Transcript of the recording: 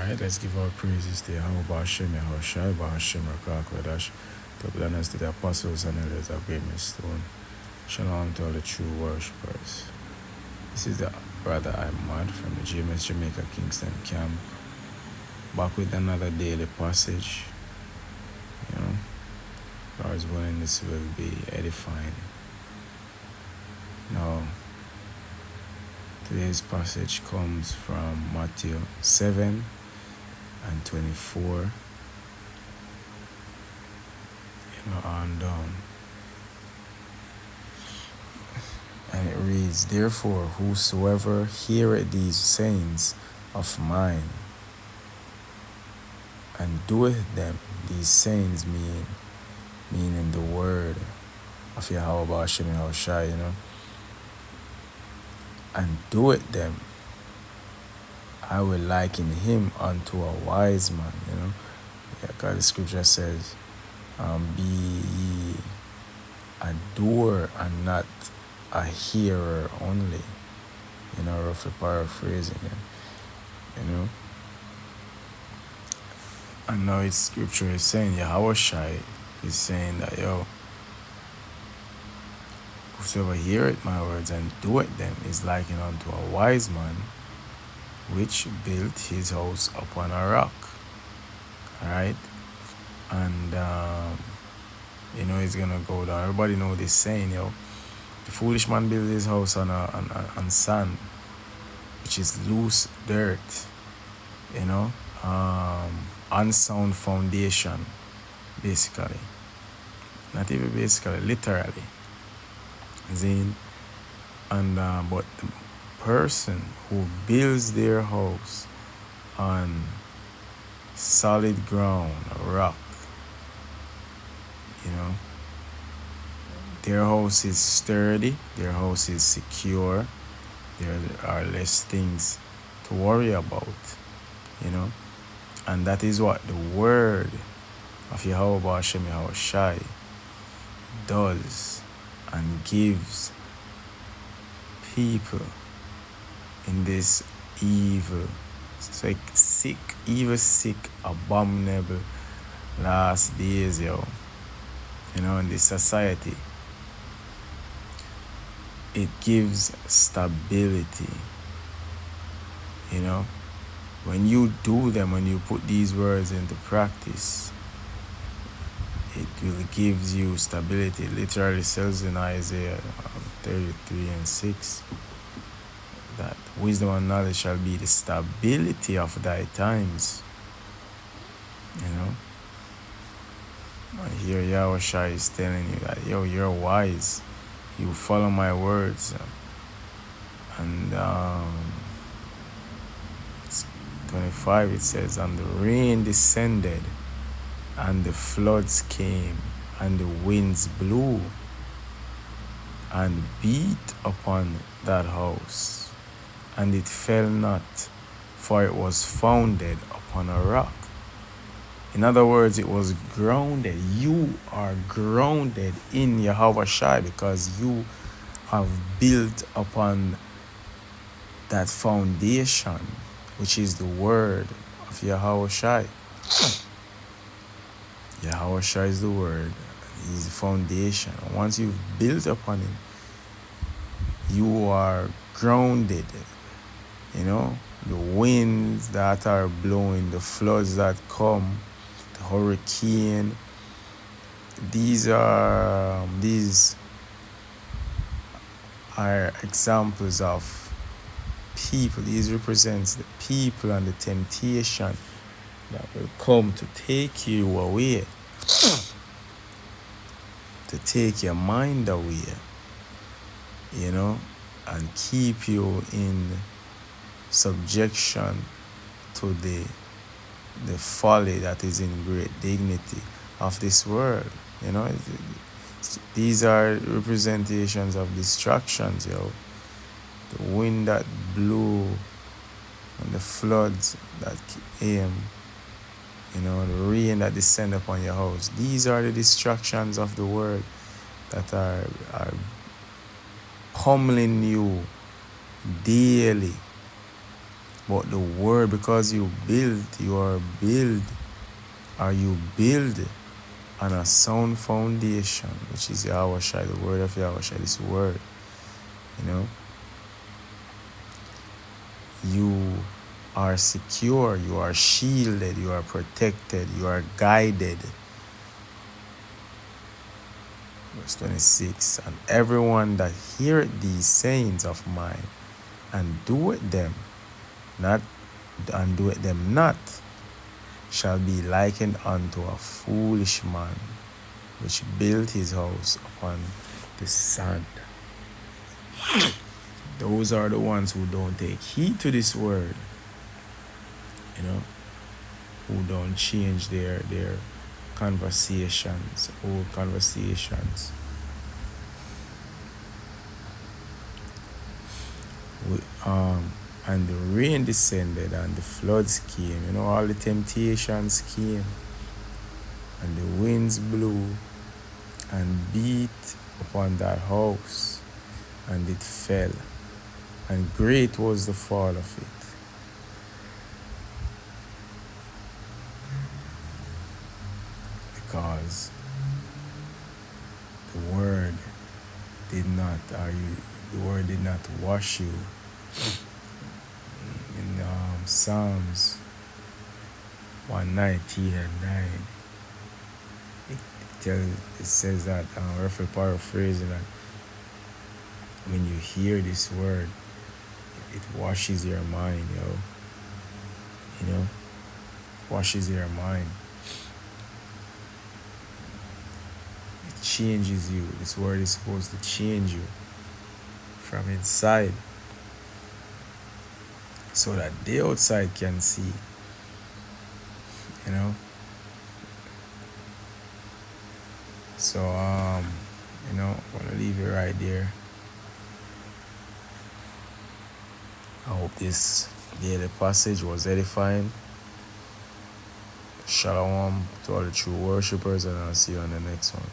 Alright, let's give our praises to Yahweh Hashem, Yahweh Shai, Hashem, Rakak, to bless to the apostles and elders of Great Stone. Shalom to all the true worshippers. This is the brother Ahmad from the GMS Jamaica Kingston camp, back with another daily passage. God's willing, this will be edifying. Now, today's passage comes from Mathew 7 and 24. On down. And it reads, "Therefore, whosoever heareth these sayings of mine, and doeth them," these sayings meaning the word of Yahweh Hashem Yahweh Shai, and doeth them, I will liken him unto a wise man, because the scripture says, be ye a doer and not a hearer only, roughly paraphrasing it, And now it's scripture is saying, Yahweh Shai is saying that, whosoever heareth my words and doeth them is likened unto a wise man, which built his house upon a rock. Alright? And, it's gonna go down. Everybody know this saying, the foolish man built his house on sand, which is loose dirt, unsound foundation, basically. Not even basically, literally. But the person who builds their house on solid ground, a rock, their house is sturdy, their house is secure, there are less things to worry about, and that is what the word of Yahweh Hashem Yahweh Shai does and gives people in this evil, sick, abominable last days, in this society. It gives stability, when you do them, when you put these words into practice, it will give you stability. It literally says in Isaiah 33 and 6 that wisdom and knowledge shall be the stability of thy times. And here Yahweh Shai is telling you that, you're wise. You follow my words. And 25 it says, and the rain descended, and the floods came, and the winds blew, and beat upon that house, and it fell not, for it was founded upon a rock. In other words, it was grounded. You are grounded in Yahweh Shai because you have built upon that foundation, which is the word of Yahweh Shai. Yahweh Shai is the word. He's the foundation. And once you've built upon him, you are grounded. The winds that are blowing, the floods that come, the hurricane, these are examples of people. These represents the people and the temptation that will come to take you away, to take your mind away, and keep you in subjection to the folly that is in great dignity of this world. These are representations of distractions, the wind that blew and the floods that came, the rain that descended upon your house. These are the distractions of the world that are pummeling you daily, But the word, because you build on a sound foundation, which is Yahweh Shai, the word of Yahweh Shai, this word, you are secure, you are shielded, you are protected, you are guided. Verse 26, and everyone that heareth these sayings of mine and doeth them not, shall be likened unto a foolish man which built his house upon the sand. Those are the ones who don't take heed to this word, who don't change their conversations, old conversations. And the rain descended and the floods came, all the temptations came, and the winds blew and beat upon that house, and it fell, and great was the fall of it. Because the word did not wash you. In Psalms 119 and 9, it says that, roughly paraphrasing, that when you hear this word, it washes your mind, washes your mind. It changes you. This word is supposed to change you from inside, so that the outside can see, So, I'm gonna leave it right there. I hope this daily passage was edifying. Shalom to all the true worshippers, and I'll see you on the next one.